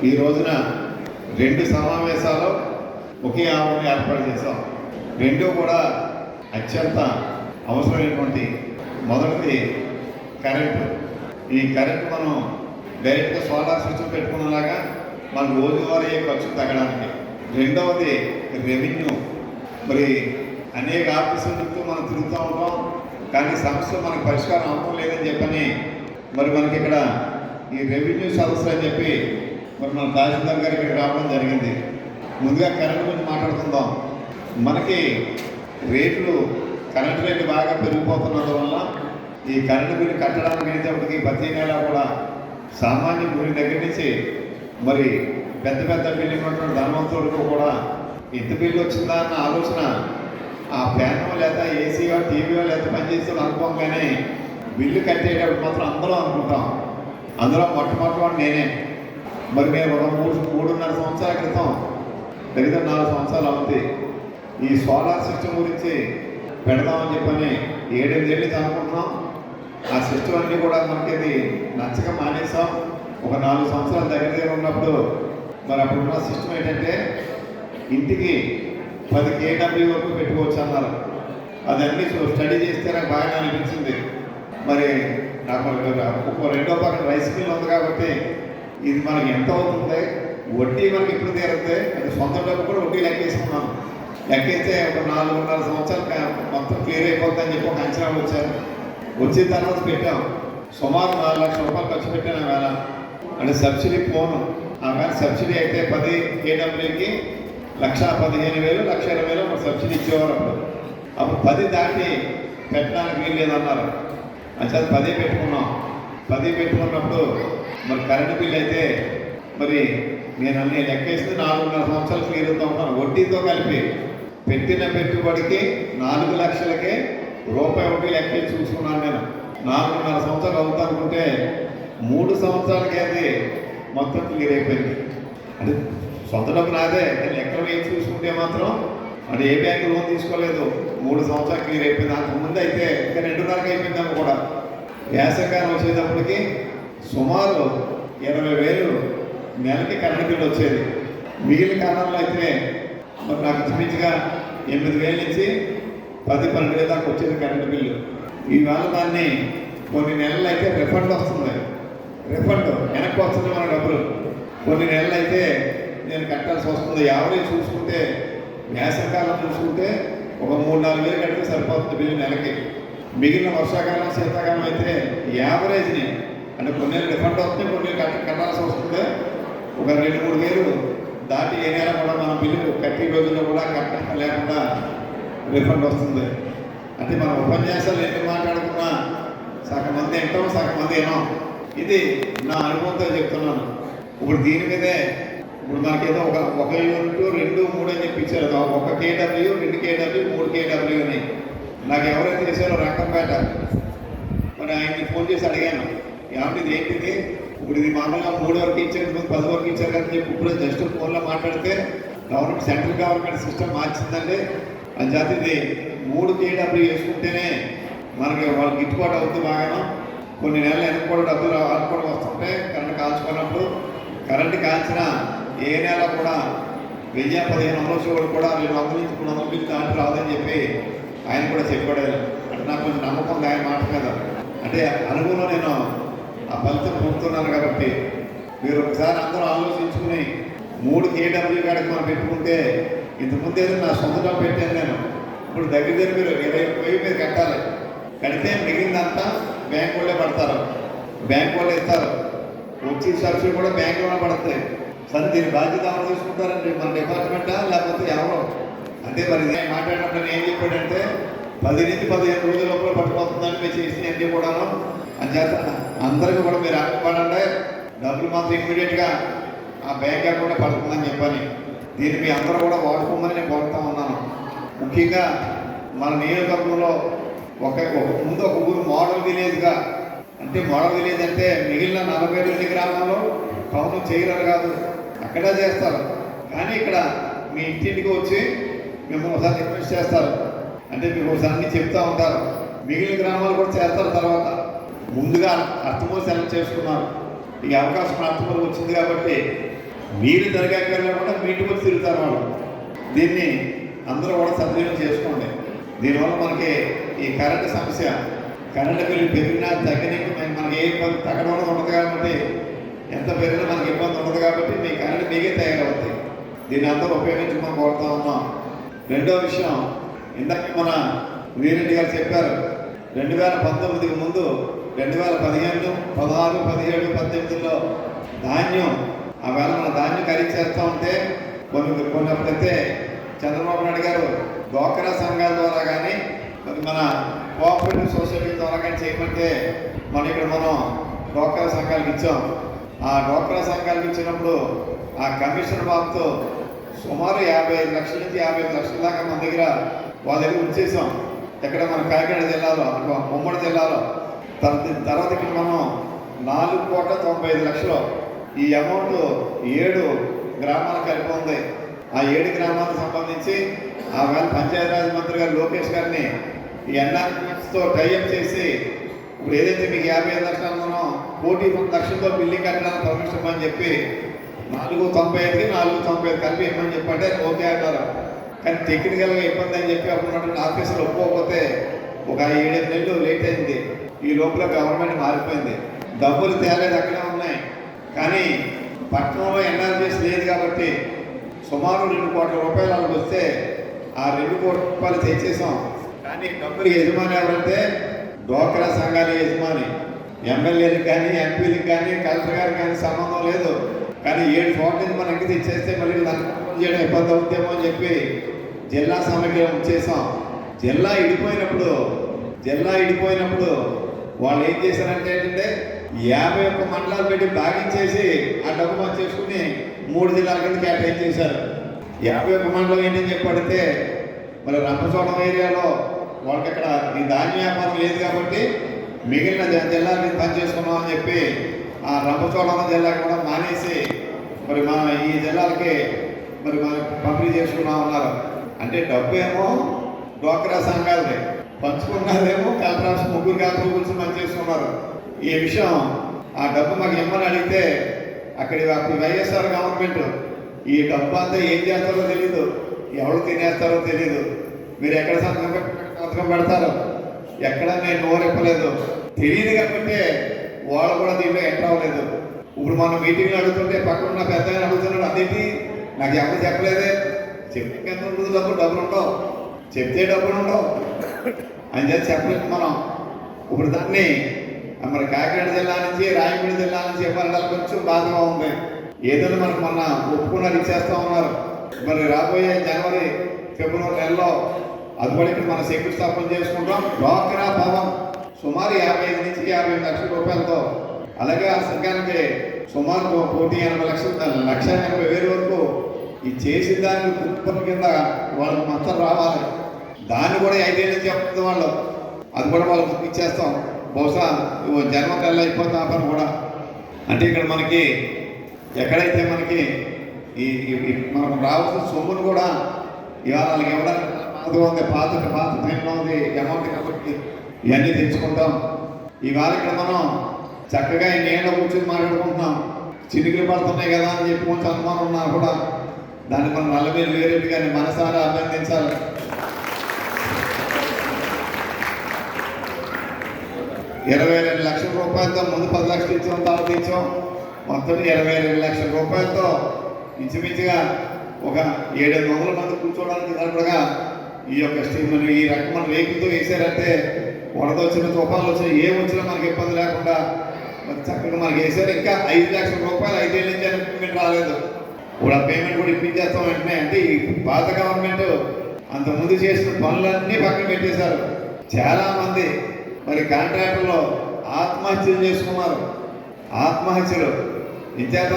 ఈ రోజున 2 సమావేశాలు ఒకే ఆవరణ ఏర్పాటు చేశాం. రెండూ కూడా అత్యంత అవసరమైనటువంటి మొదటిది కరెంటు. ఈ కరెంటు మనం డైరెక్ట్గా సోలార్ సిస్టమ్ పెట్టుకున్నలాగా మన రోజువారీ ఖర్చు తగ్గడానికి. రెండవది రెవెన్యూ. మరి అనేక ఆఫీసుల చుట్టూ మనం తిరుగుతూ ఉంటాం, కానీ సమస్య మనకు పరిష్కారం అవడం లేదని చెప్పని మరి మనకి ఇక్కడ ఈ రెవెన్యూ సదస్సు అని చెప్పి మరి మన తహసీల్దార్ గారు ఇక్కడికి రావడం జరిగింది. ముందుగా కరెంటు గురించి మాట్లాడుకుందాం. మనకి రేట్లు కరెంటు రేట్లు బాగా పెరిగిపోతున్నందువల్ల ఈ కరెంటు బిల్లు కట్టడానికి అయినప్పటికీ ప్రతి నెల కూడా సామాన్య గురి దగ్గర నుంచి మరి పెద్ద పెద్ద బిల్లు ఉన్నటువంటి ధనవంతులకు కూడా ఎంత బిల్లు వచ్చిందా అన్న ఆలోచన ఆ ఫ్యానో లేదా ఏసీయో టీవీయో లేదా పనిచేస్తే అనుకోం, కానీ బిల్లు కట్టేటప్పుడు మాత్రం అందరూ అనుకుంటాం. అందులో మొట్టమొదటి నేనే. మరి మేము ఒక 3.5 సంవత్సరాల క్రితం దగ్గర 4 సంవత్సరాలు అవుతుంది ఈ సోలార్ సిస్టమ్ గురించి పెడదామని చెప్పని 7-8 ఏళ్ళు అనుకుంటున్నాం. ఆ సిస్టమ్ అన్నీ కూడా మనకి నచ్చక మానేసాం. ఒక 4 సంవత్సరాల దగ్గర ఉన్నప్పుడు మరి అప్పుడున్న సిస్టమ్ ఏంటంటే ఇంటికి 10 kW వరకు పెట్టుకోవచ్చు అన్నారు. అదన్నీ స్టడీ చేస్తే నాకు బాగా అనిపించింది. మరి నాకు రెండో పక్కన రైస్ మిల్ ఉంది కాబట్టి ఇది మనకి ఎంత అవుతుంది, వడ్డీ మనకి ఇప్పుడు తీరుతుంది, అది సొంత డబ్బు కూడా వడ్డీ లెక్కేసుకున్నాను. లెక్కేస్తే ఒక 4.5 సంవత్సరాలు మొత్తం క్లియర్ అయిపోతుందని చెప్పి ఒక అంచనా వచ్చారు. వచ్చిన తర్వాత పెట్టాం. సుమారు 4 లక్షల రూపాయలు ఖర్చు పెట్టాను. వేళ అంటే సబ్సిడీ పోను. ఆ వేళ సబ్సిడీ అయితే 10 kWకి 1,15,000 1,20,000 మన సబ్సిడీ ఇచ్చేవారు. అప్పుడు 10 దాటి పెట్టడానికి వీలు లేదన్నారు. అంటే 10 పెట్టుకున్నాం. 10 పెట్టుకున్నప్పుడు మరి కరెంటు బిల్లు అయితే మరి నేను అన్ని లెక్కేస్తే 4.5 సంవత్సరాలు క్లియర్ అవుతూ ఉంటాను. వడ్డీతో కలిపి పెట్టిన పెట్టుబడికి 4 లక్షలకే రూపాయి వడ్డీ లెక్కేసి చూసుకున్నాను. నేను 4.5 సంవత్సరాలు అవుతా అనుకుంటే 3 సంవత్సరాలకి అది మొత్తం క్లియర్ అయిపోయింది. అంటే సొంత డబ్బు నాదే, లెక్కలు వేసి చూసుకుంటే మాత్రం అది ఏ బ్యాంకు లోన్ తీసుకోలేదు. 3 సంవత్సరాలు క్లియర్ అయిపోయింది. అంతకు ముందు అయితే ఇంకా 2.5 అయిపోయిందాము కూడా. వేసవికాలం వచ్చేటప్పటికి సుమారు 20,000 నెలకి కరెంటు బిల్లు వచ్చేది. మిగిలిన కాలంలో అయితే మరి నాకు ఇంచుమించుగా 8,000 నుంచి 10-12,000 దాకా వచ్చేది కరెంటు బిల్లు. ఈవేళ దాన్ని కొన్ని నెలలు అయితే రిఫండ్ వస్తుంది. రిఫండ్ వెనక్కి వస్తుంది మన డబ్బులు. కొన్ని నెలలు అయితే నేను కట్టాల్సి వస్తుంది. యావరేజ్ చూసుకుంటే వేసవికాలం చూసుకుంటే ఒక 3-4 వేలు కడితే సరిపోతుంది బిల్లు నెలకి. మిగిలిన వర్షాకాలం శీతాకాలం అయితే యావరేజ్ని అంటే కొన్ని రిఫండ్ వస్తుంది, కొన్ని కట్టాల్సి వస్తుంది. ఒక 2-3 వేలు దాటి ఏ నెల కూడా మనం బిల్లు కట్టే రోజుల్లో కూడా కట్ట లేకుండా రిఫండ్ వస్తుంది. అంటే మన ఉపన్యాసాలు ఎన్ని మాట్లాడుకున్నా సగం మంది వింటాం, సగం మంది వినాం. ఇది నా అనుభవంతో చెప్తున్నాను. ఇప్పుడు దీని మీదే ఇప్పుడు మనకేదో ఒక యూనిట్ 2, 3 అని చెప్పి ఇచ్చారు. 1 kW 2 kW 3 kW అని నాకు ఎవరైతే చేశారో రంగంపేట, మరి ఆయన్ని ఫోన్ చేసి అడిగాను, ఏమంటే ఇది ఏంటిది, ఇప్పుడు ఇది మామూలుగా 3 వరకు ఇచ్చారు, 10 వరకు ఇచ్చారు కానీ చెప్పి ఇప్పుడు జస్ట్ ఫోన్లో మాట్లాడితే గవర్నమెంట్ సెంట్రల్ గవర్నమెంట్ సిస్టమ్ మార్చిందండి. అని చేత ఇది 3 kW వేసుకుంటేనే మనకి వాళ్ళకి గిట్టుబాటు అవుతుంది బాగా. కొన్ని నెలలు వెనక కూడా డబ్బులు కూడా వస్తుంటే కరెంటు కాల్చుకున్నప్పుడు కరెంటు కాల్చిన ఏ నెల కూడా 1,000-1,500 వచ్చేవాడు కూడా 200 నుంచి 300 బిల్లు దాంట్లో రాదని చెప్పి ఆయన కూడా చెప్పాడు. అంటే నాకు కొంచెం నమ్మకం ఉంది ఆయన మాట కదా. అంటే అనుభవంలో నేను ఆ ఫలితం పొందుతున్నాను. కాబట్టి మీరు ఒకసారి అందరూ ఆలోచించుకుని 3 kW కాడికి మనం పెట్టుకుంటే ఇంతకుముందు ఏదో నా సొంత డబ్బు పెట్టాను నేను. ఇప్పుడు దగ్గర మీరు 20,000 మీరు కట్టాలి. కడితే మిగిలినంతా బ్యాంకు వాళ్ళే పడతారు, బ్యాంకు వాళ్ళు ఇస్తారు. వచ్చి సబ్సిడీ కూడా బ్యాంకులోనే పడతాయి. సరే దీని బాధ్యత ఎవరు తీసుకుంటారండి, మన డిపార్ట్మెంటా లేకపోతే ఎవరు? అంటే మరి ఇదే మాట్లాడినప్పుడు ఏం చెప్పాడంటే 10 నుంచి 15 రోజుల లోపల పట్టుకోతుందని మీరు చేసిన అన్నీ కూడాను. అంచేత అందరికీ కూడా మీరు ఆపడండి, డబ్బులు మాత్రం ఇమ్మీడియట్గా ఆ బ్యాంక్ అకౌంట్ పడుతుందని చెప్పని దీన్ని మీ అందరూ కూడా వాడుకోమని నేను కోరుతా ఉన్నాను. ముఖ్యంగా మన నియోజకవర్గంలో ముందు ఒక ఊరు మోడల్ విలేజ్గా, అంటే మోడల్ విలేజ్ అంటే మిగిలిన 42 గ్రామాల్లో టౌన్ చేయరు కాదు, అక్కడ చేస్తారు. కానీ ఇక్కడ మీ ఇంటింటికి వచ్చి మిమ్మల్ని ఒకసారి రిక్వెస్ట్ చేస్తారు. అంటే మీకు ఒకసారి అన్నీ చెప్తూ ఉంటారు. మిగిలిన గ్రామాలు కూడా చేస్తారు. తర్వాత ముందుగా అర్థమో సెలెక్ట్ చేసుకున్నారు. ఈ అవకాశం అర్థమో వచ్చింది కాబట్టి మీరు దర్గాకి కూడా మీ ఇంటికి వచ్చి తిరుగుతారు వాళ్ళు. దీన్ని అందరూ కూడా సద్వినియోగం చేసుకోండి. దీనివల్ల మనకి ఈ కరెంటు సమస్య, కరెంటు బిల్లు పెరిగినా తగ్గడానికి మనకి ఏ ఇబ్బంది తగ్గడం ఉండదు కాబట్టి, ఎంత పెరిగినా మనకి ఇబ్బంది ఉండదు కాబట్టి మీ కరెంటు మీకే తయారవుతాయి. దీన్ని అందరూ ఉపయోగించుకొని కోరుతా ఉన్నాం. రెండో విషయం, ఇందాక మన వీరెడ్డి గారు చెప్పారు, 2019కి ముందు 2015, 16, 17, 18లో ధాన్యం ఆవేళ మన ధాన్యం ఖరీదు చేస్తూ ఉంటే కొన్నప్పుడైతే చంద్రబాబు నాయుడు గారు డ్వాక్రా సంఘాల ద్వారా కానీ మన కోఆపరేటివ్ సొసైటీ ద్వారా కానీ చేయమంటే మనం డ్వాక్రా సంఘాలకు ఇచ్చాం. ఆ డ్వాక్రా సంఘాలకు ఇచ్చినప్పుడు ఆ కమిషన్ బాబుతో సుమారు 55 లక్షల నుంచి 55 లక్షల దాకా మన దగ్గర వాళ్ళ దగ్గర ఉంచేసాం. ఎక్కడ మన కాకినాడ జిల్లాలో, ఉమ్మడి జిల్లాలో. తర్వాత ఇక్కడ మనం 4,95,00,000 ఈ అమౌంట్ 7 గ్రామాలకు కలిపి ఉంది. ఆ 7 గ్రామాలకు సంబంధించి ఆ వేళ పంచాయతీరాజ్ మంత్రి గారు లోకేష్ గారిని ఈ ఎన్ఆర్ఎస్తో టైఅప్ చేసి ఇప్పుడు ఏదైతే మీకు 55 లక్షలు మనం 1,00,00,000తో బిల్డింగ్ కట్టడానికి పర్మిషన్ ఇవ్వమని చెప్పి 495కి 495 కలిపి ఇవ్వమని చెప్పంటే ఓకే అంటారు. కానీ టెక్నికల్గా ఇబ్బంది అని చెప్పి అప్పుడు ఆఫీసులు ఒప్పుకోకపోతే ఒక 7 నెలలు లేట్ అయింది. ఈ లోపల గవర్నమెంట్ మారిపోయింది. డబ్బులు తేలేదు, అక్కడే ఉన్నాయి. కానీ పట్టణంలో ఎన్ఆర్జీఎస్ లేదు కాబట్టి సుమారు 2 కోట్ల రూపాయలు వాళ్ళకి వస్తే ఆ 2 కోట్ల రూపాయలు తెచ్చేసాం. కానీ డబ్బులు యజమాని ఎవరంటే డ్వాక్రా సంఘాల యజమాని. ఎమ్మెల్యేలకు కానీ ఎంపీలకు కానీ కలెక్టర్ గారికి కానీ సంబంధం లేదు. కానీ 7 కోట్ల నుంచి మనకి తెచ్చేస్తే మళ్ళీ దాన్ని చేయడం ఇబ్బంది అవుతామో అని చెప్పి జిల్లా సమగ్రం చేసాం. జిల్లా ఇడిపోయినప్పుడు వాళ్ళు ఏం చేశారంటే ఏంటంటే 51 మండలాలు పెట్టి భాగించేసి ఆ డబ్బు మనం చేసుకుని 3 జిల్లాల కింద కేటాయించేశారు. 51 మండలం ఏంటని చెప్పి అడిగితే మరి రంపచోడవరం ఏరియాలో వాళ్ళకి అక్కడ ఈ ధాన్య వ్యాపారం లేదు కాబట్టి మిగిలిన జిల్లాల మీద పని చేసుకున్నాం అని చెప్పి ఆ రంపచోడవరం జిల్లాకి కూడా మానేసి మరి మన ఈ జిల్లాలకి మరి మనం పంపిణీ చేసుకున్నాం ఉన్నారు. అంటే డబ్బు ఏమో డ్వాక్రా సంఘాలది, పంచుకున్నదేమో కలెక్టర్ ముగ్గురు కలెక్టర్ కూర్చొని పని చేసుకున్నారు. ఈ విషయం ఆ డబ్బు మాకు ఇమ్మని అడిగితే అప్పుడు వైఎస్ఆర్ గవర్నమెంట్ ఈ డబ్బు అంతా ఏం చేస్తారో తెలీదు, ఎవరు తినేస్తారో తెలీదు, మీరు ఎక్కడ సంతకం పెడతారో ఎక్కడ నేను నోరెప్పలేదు తెలియదు కాబట్టి వాళ్ళు కూడా దీంట్లో ఎంటర్ అవ్వలేదు. ఇప్పుడు మనం మీటింగ్లో అడుగుతుంటే పక్కన పెద్ద అడుగుతున్నాడు, అదేంటి నాకు ఎవరు చెప్పలేదే, చెప్తే ఎంత ఉంటుంది డబ్బులు ఉండవు, చెప్తే డబ్బులు ఉండవు అని చెప్పి చెప్పలేదు మనం. ఇప్పుడు దాన్ని మరి కాకినాడ జిల్లా నుంచి రాయపూడి జిల్లా నుంచి ఇవ్వాలంటే కొంచెం బాధగా ఉంది. ఏదైనా మనకు మొన్న ఒప్పుకున్నారు, ఇచ్చేస్తూ ఉన్నారు. మరి రాబోయే జనవరి ఫిబ్రవరి నెలలో అది కూడా ఇక్కడ మనం శంకుస్థాపన చేసుకుంటాం. డ్వాక్రా భవన్ సుమారు 55 నుంచి 58 లక్షల రూపాయలతో, అలాగే ఆ సంఘానికి సుమారు 1,80,00,000 1,80,000 వరకు ఈ చేసిన దానికి కుటుంబం కింద వాళ్ళకి మొత్తం రావాలి. దాన్ని కూడా 5 ఏళ్ళ నుంచి చెప్తుంది వాళ్ళు, అది కూడా వాళ్ళకి ఇచ్చేస్తాం. బహుశా జన్మ తెల్ల అయిపోతాం ఆ పని కూడా. అంటే ఇక్కడ మనకి ఎక్కడైతే మనకి ఈ మనకు రావాల్సిన సొమ్మును కూడా ఇవాళ వాళ్ళకి ఇవ్వడానికి ఉంది. పాత టైంలో ఉంది అమౌంట్ కాబట్టి ఇవన్నీ తెచ్చుకుంటాం. ఇవాళ ఇక్కడ మనం చక్కగా ఈ నీళ్ళ కూర్చొని మాట్లాడుకుంటున్నాం. చినుకులు పడుతున్నాయి కదా అని చెప్పి కొంచెం అనుమానం ఉన్నా కూడా దాన్ని మనం నల్లమేలు వేరేట్టు కానీ మనసారా అభినందించాలి. ₹22 లక్షల ముందు 10 లక్షలు ఇచ్చాం, తర్వాత ఇచ్చాం. మొత్తం 22 లక్షల రూపాయలతో ఇంచుమించుగా ఒక 700 మంది కూర్చోవడానికి సరిపడగా ఈ యొక్క స్టీమ్ ఈ రకమైన వెహికల్తో వేసారంటే వరద వచ్చిన తుఫాన్లు వచ్చిన ఏం వచ్చినా మనకి ఇబ్బంది లేకుండా చక్కగా మనకి వేసారు. ఇంకా 5 లక్షల రూపాయలు 5 ఏళ్ళ నుంచి పేమెంట్ రాలేదు. ఇప్పుడు ఆ పేమెంట్ కూడా ఇప్పించేస్తాం వెంటనే. అంటే ఈ పాత గవర్నమెంట్ అంతకుముందు చేసిన పనులన్నీ పక్కన పెట్టేశారు. చాలామంది మరి కాంట్రాక్టర్లో ఆత్మహత్యలు చేసుకున్నారు. ఆత్మహత్యలు ఇంచేత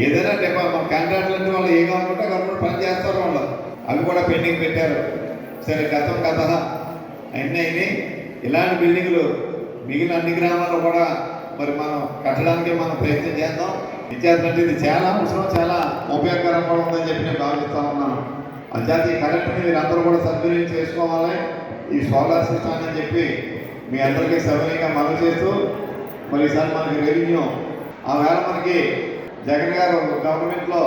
ఏదైనా మన కాంట్రాక్టర్లు అంటే వాళ్ళు ఏ గవర్నమెంట్ గవర్నమెంట్ పని చేస్తారు వాళ్ళు, అవి కూడా పెండింగ్ పెట్టారు. సరే గతం కథ అన్నీ ఇలాంటి బిల్డింగ్లు మిగిలిన అన్ని గ్రామాల్లో కూడా మరి మనం కట్టడానికి మనం ప్రయత్నం చేద్దాం. విద్యార్థులంటే ఇది చాలా అవసరం, చాలా ఉపయోగకరంగా కూడా ఉందని చెప్పి నేను భావిస్తూ ఉన్నాను. అంచేత ఈ కరెంట్ని మీరు అందరూ కూడా సద్వినియోగం చేసుకోవాలి. ఈ సోలార్ సిస్టమ్ అని చెప్పి మీ అందరికీ సవినీయంగా మనవి చేస్తూ మరి ఈసారి మనకి రెవెన్యూ ఆ వేళ మనకి జగన్ గారు గవర్నమెంట్లో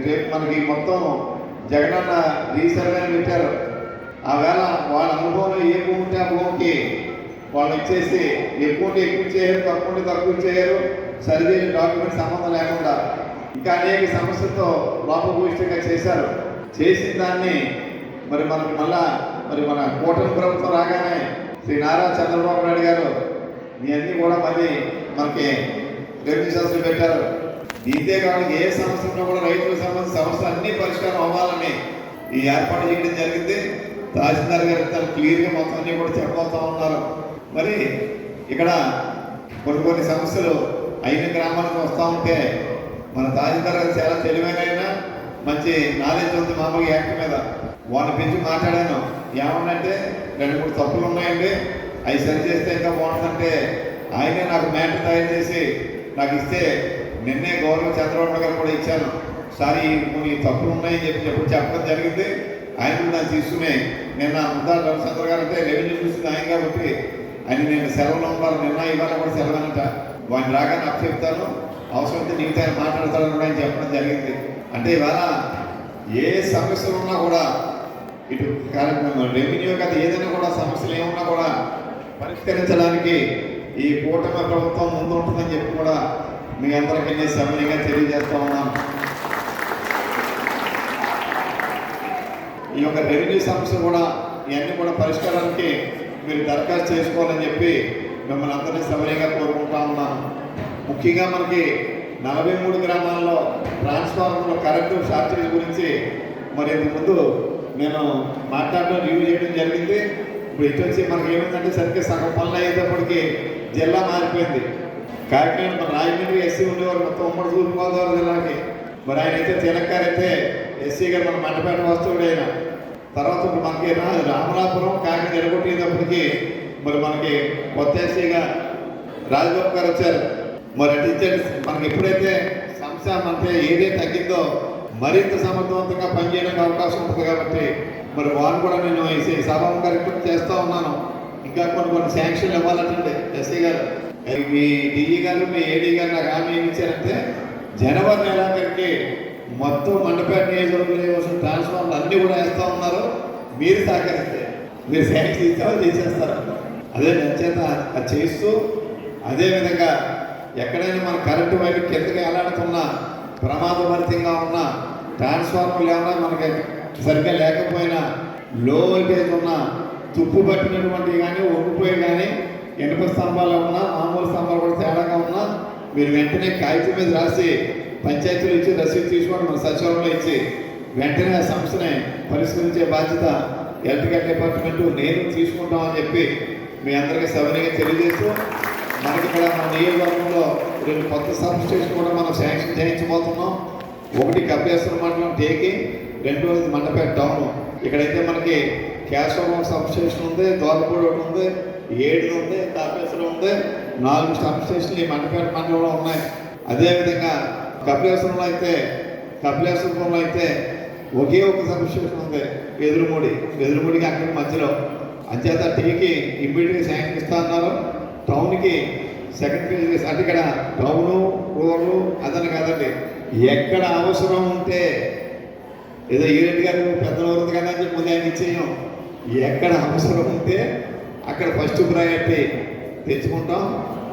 రేపు మనకి మొత్తం జగనన్న రీసర్వే పెట్టారు. ఆ వేళ వాళ్ళ అనుభవంలో ఏ భూమి ఉంటే ఆ భూమికి వాళ్ళు ఇచ్చేసి ఎక్కువ ఉంటే ఎక్కువ చేయరు, తక్కువ ఉంటే తక్కువ చేయరు, సరిదేని డాక్యుమెంట్ సంబంధం లేకుండా ఇంకా అనేక సమస్యలతో లోపభూయిష్టంగా చేశారు. చేసిన దాన్ని మరి మనకు మళ్ళా మరి మన కూటమి ప్రభుత్వం రాగానే శ్రీ నారా చంద్రబాబు నాయుడు గారు మీ అన్నీ కూడా మళ్ళీ మనకి రెవెన్యూ సంస్థలు పెట్టారు. దీంతే కావాలి ఏ సంస్థలో కూడా రైతులకు సంబంధించిన సమస్యలు అన్నీ పరిష్కారం అవ్వాలని ఈ ఏర్పాటు చేయడం జరిగింది. తహసీల్దార్ గారు తను క్లియర్గా మొత్తం అన్నీ కూడా చెప్పబోతూ ఉన్నారు. మరి ఇక్కడ కొన్ని సమస్యలు అయిన గ్రామాలకు వస్తూ ఉంటే మన తహసీల్దార్ గారు చాలా తెలివైన మంచి నాలెడ్జ్ ఉంది మామూలుగా యాక్ట్ మీద. వాళ్ళని పెంచి మాట్లాడాను. ఏమన్నంటే 2-3 తప్పులు ఉన్నాయండి, అవి సరి చేస్తే ఇంకా బాగుంటుందంటే ఆయనే నాకు మ్యాటర్ తయారు చేసి నాకు ఇస్తే నిన్నే గవర్నర్ చంద్రబాబు గారు కూడా ఇచ్చాను. సారీ ఈ తప్పులు ఉన్నాయని చెప్పడం జరిగింది. ఆయన కూడా దాన్ని తీసుకుని నిన్న ముద్దా రవిచంద్ర గారు అంటే రెవెన్యూ చూసింది ఆయన కాబట్టి ఆయన నేను సెలవులో ఉండాలి, నిన్న ఇవాళ కూడా సెలవునంట. వాడిని రాగానే నాకు చెప్తాను, అవసరమైతే నీకు ఆయన మాట్లాడతాడని కూడా ఆయన చెప్పడం జరిగింది. అంటే ఇవాళ ఏ సమస్యలు ఉన్నా కూడా ఇటు రెవెన్యూ కదా ఏదైనా కూడా సమస్యలు ఏమున్నా కూడా పరిష్కరించడానికి ఈ కూటమి ప్రభుత్వం ముందు ఉంటుందని చెప్పి కూడా మీ అందరికీ నేను సమయంగా తెలియజేస్తా ఉన్నాను. ఈ యొక్క రెవెన్యూ సమస్య కూడా ఇవన్నీ కూడా పరిష్కారానికి మీరు దరఖాస్తు చేసుకోవాలని చెప్పి మిమ్మల్ని అందరినీ సవరీగా కోరుకుంటా ఉన్నాను. ముఖ్యంగా మనకి 43 గ్రామాల్లో ట్రాన్స్ఫార్మర్లో కరెంటు షార్టేజ్ గురించి మరి ఇంతకుముందు నేను మాట్లాడడం రివ్యూ చేయడం జరిగింది. ఇప్పుడు ఇటు వచ్చి మనకి ఏమిటంటే సరిగ్గా సగం పనులు అయ్యేటప్పటికి జిల్లా మారిపోయింది. కాకినాడ మన రాజమండ్రి ఎస్సీ ఉండేవారు మొత్తం ఉమ్మడి తూర్పుగోదావరి జిల్లాకి. మరి ఆయన అయితే తిలక్కారు అయితే ఎస్సీ గారు మన మండపేట వస్తువుడు అయిన తర్వాత ఇప్పుడు మనకి రామలాపురం కాకినాడ ఎడగొట్టేటప్పటికి మరి మనకి కొత్త ఎస్సీగా రాజబాబు గారు వచ్చారు. మరి అటు మనకి ఎప్పుడైతే సంస్థ మనకి ఏదైతే తగ్గిందో మరింత సమర్థవంతంగా పనిచేయడానికి అవకాశం ఉంటుంది కాబట్టి మరి వారు కూడా నేను ఈ సభాముగా రిక్వెస్ట్ చేస్తూ ఉన్నాను. ఇంకా కొన్ని శాంక్షన్లు ఇవ్వాలంటే ఎస్సీ గారు మీ డిఈ గారు మీ ఏడీ గారు నాకు హామీ ఏమి ఇచ్చారంటే జనవరి నెలాఖరికి మొత్తం మండపేట నియోజకవర్గంలో వేయవలసిన ట్రాన్స్ఫార్మర్లు అన్నీ కూడా వేస్తూ ఉన్నారు. మీరు సహకరిస్తే మీరు శాంక్షన్ ఇచ్చేవాళ్ళు చేసేస్తారు. అదే నచ్చేత అది చేస్తూ అదేవిధంగా ఎక్కడైనా మన కరెంటు వైపు కిందకి ఎలాడుతున్నా ప్రమాదభరితంగా ఉన్న ట్రాన్స్ఫార్మర్లు ఏమన్నా మనకి సరిగ్గా లేకపోయినా లో వోల్టేజ్ ఉన్న తుప్పు పట్టినటువంటి కానీ ఒగ్గిపోయి కానీ ఇనుప స్తంభాలు ఉన్నా మామూలు స్తంభాలు కూడా తేడాగా ఉన్నా మీరు వెంటనే కాగితం మీద రాసి పంచాయతీలు ఇచ్చి రసీదు తీసుకోవడం మన సచివాలయంలో ఇచ్చి వెంటనే ఆ సంస్థని పరిష్కరించే బాధ్యత ఎలక్ట్రికల్ డిపార్ట్మెంటు నేను తీసుకుంటామని చెప్పి మీ అందరికీ సవినీయంగా తెలియజేస్తూ మనకి ఇక్కడ మన నియోజకవర్గంలో 2 కొత్త సబ్ స్టేషన్ కూడా మనం శాంక్షన్ చేయించబోతున్నాం. ఒకటి కపిలేశ్వరం మండలం టేకి, రెండోది మండపేట టౌన్. ఇక్కడైతే మనకి కేశవరం సబ్ స్టేషన్ ఉంది, దోరపూడి ఒకటి ఉంది, 7 ఉంది, కపిలేశ్వరం ఉంది, 4 సబ్ స్టేషన్లు ఈ మండపేట మండలంలో ఉన్నాయి. అదేవిధంగా కపిలేశ్వరంలో అయితే ఒకే ఒక సబ్ స్టేషన్ ఉంది, ఎదురుమూడికి అక్కడికి మధ్యలో. అంచేత టీకి ఇమ్మీడియట్గా శాంక్షన్ ఇస్తా అన్నారు. టౌన్కి సెకండ్ ఫేజ్ అంటే ఇక్కడ టౌను రూరల్ అదని కాదండి, ఎక్కడ అవసరం ఉంటే ఏదో ఈ రెడ్డి గారు పెద్దలు ఉంది కదా అని చెప్పి ముందు ఆయన ఇచ్చేయం. ఎక్కడ అవసరం ఉంటే అక్కడ ఫస్ట్ ప్రయారిటీ తెచ్చుకుంటాం,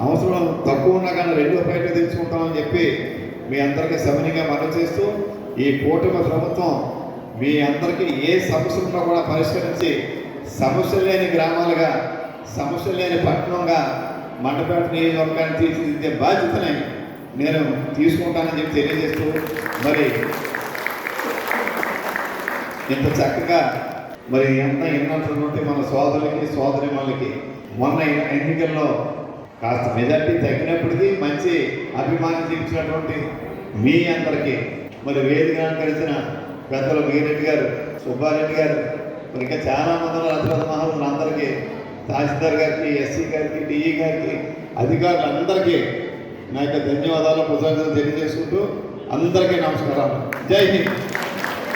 అవసరం తక్కువ ఉన్నా కానీ 2వ ప్రయారిటీ తెచ్చుకుంటామని చెప్పి మీ అందరికీ సవినీయంగా మనవి చేస్తూ ఈ కూటమి ప్రభుత్వం మీ అందరికీ ఏ సమస్యలు ఉన్నా కూడా పరిష్కరించి సమస్య లేని గ్రామాలుగా సమస్య లేని పట్టణంగా మండపేట నియోజకవర్గాన్ని తీర్చిదిద్దే బాధ్యతని నేను తీసుకుంటానని చెప్పి తెలియజేస్తూ మరి ఇంత చక్కగా మరి ఎన్నటువంటి మన సోదరులకి సోదరిమణులకి మొన్న ఎన్నికల్లో కాస్త మెజార్టీ తగ్గినప్పటికీ మంచి అభిమానం చూపించినటువంటి మీ అందరికీ మరి వేదిక కలిసిన పెద్దలు వీరెడ్డి గారు, సుబ్బారెడ్డి గారు, మరి ఇంకా చాలామంది రథరథ మహారాజులందరికీ, తహసీల్దార్ గారికి, ఎస్సీ గారికి, డిఈ గారికి, అధికారులందరికీ నా యొక్క ధన్యవాదాలు, కృతజ్ఞతలు తెలియజేసుకుంటూ అందరికీ నమస్కారాలు. జై హింద్.